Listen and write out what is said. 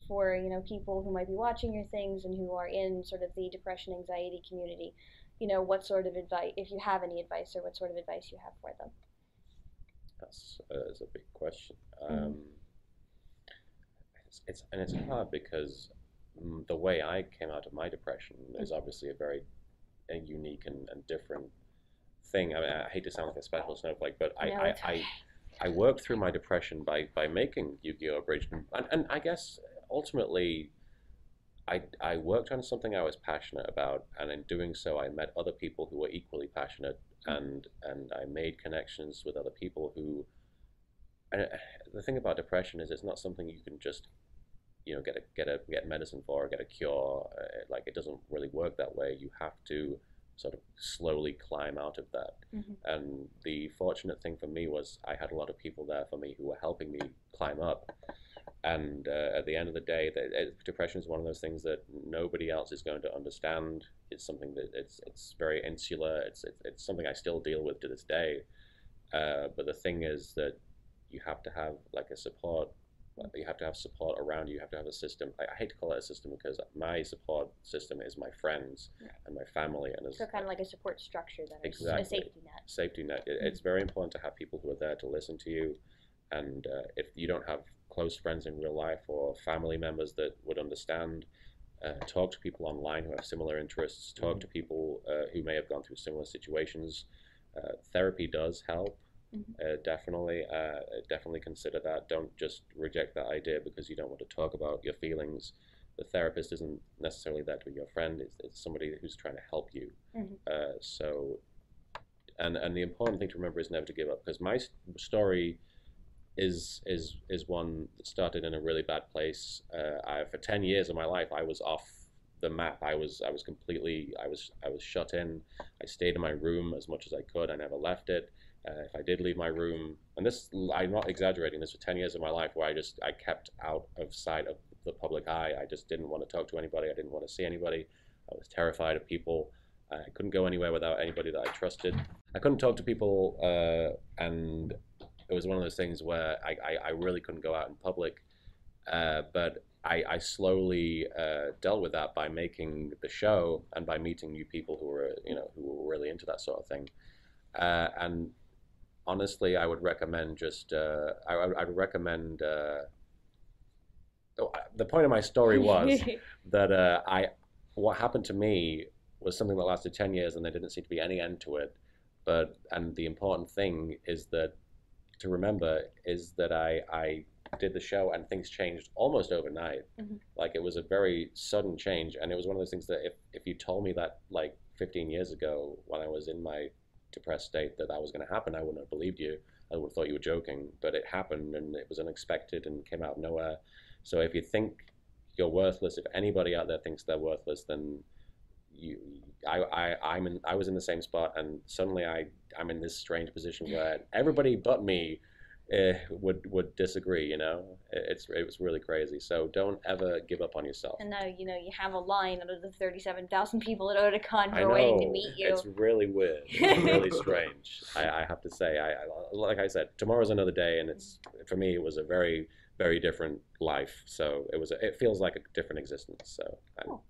for, people who might be watching your things and who are in sort of the depression anxiety community, what sort of advice, if you have any advice, or what sort of advice you have for them? That's a big question. Mm-hmm. It's hard because the way I came out of my depression is obviously a unique and different thing. I mean, I hate to sound like a special snowflake, but No, it's okay. I worked through my depression by making Yu-Gi-Oh! Abridged, and I guess ultimately I worked on something I was passionate about, and in doing so, I met other people who were equally passionate, and I made connections with other people who. And the thing about depression is, it's not something you can just get medicine for or get a cure. Like, it doesn't really work that way. You have to sort of slowly climb out of that. Mm-hmm. And the fortunate thing for me was I had a lot of people there for me who were helping me climb up. And at the end of the day, depression is one of those things that nobody else is going to understand. It's something that it's very insular. It's something I still deal with to this day. But the thing is that you have to have like a support. You have to have support around you. You have to have a system. I hate to call it a system because my support system is my friends and my family. And so kind of like a support structure, then, exactly, a safety net. Safety net. It's very important to have people who are there to listen to you. And if you don't have close friends in real life or family members that would understand, talk to people online who have similar interests. Talk to people who may have gone through similar situations. Therapy does help. Definitely consider that. Don't just reject that idea because you don't want to talk about your feelings. The therapist isn't necessarily there to be your friend. It's somebody who's trying to help you. And the important thing to remember is never to give up, because my story is one that started in a really bad place. For 10 years of my life, I was off the map. I was shut in. I stayed in my room as much as I could. I never left it. If I did leave my room, and this, I'm not exaggerating, this was 10 years of my life where I kept out of sight of the public eye. I just didn't want to talk to anybody. I didn't want to see anybody. I was terrified of people. I couldn't go anywhere without anybody that I trusted. I couldn't talk to people, and it was one of those things where I really couldn't go out in public. But I slowly dealt with that by making the show and by meeting new people who were really into that sort of thing. And honestly, I would recommend I'd recommend. The point of my story was that what happened to me was something that lasted 10 years, and there didn't seem to be any end to it. And the important thing is that to remember is that I did the show and things changed almost overnight. Like, it was a very sudden change, and it was one of those things that if you told me that like 15 years ago when I was in my depressed state that was going to happen, I wouldn't have believed you. I would have thought you were joking, but it happened, and it was unexpected and came out of nowhere. So if you think you're worthless, if anybody out there thinks they're worthless, then I was in the same spot, and suddenly I'm in this strange position where everybody but me would disagree. It was really crazy. So don't ever give up on yourself. And now you have a line out of the 37,000 people at Otakon who are waiting to meet you. It's really weird. It's really strange. I have to say, like I said, tomorrow's another day, and for me it was a very, very different life. So it feels like a different existence. So. Cool.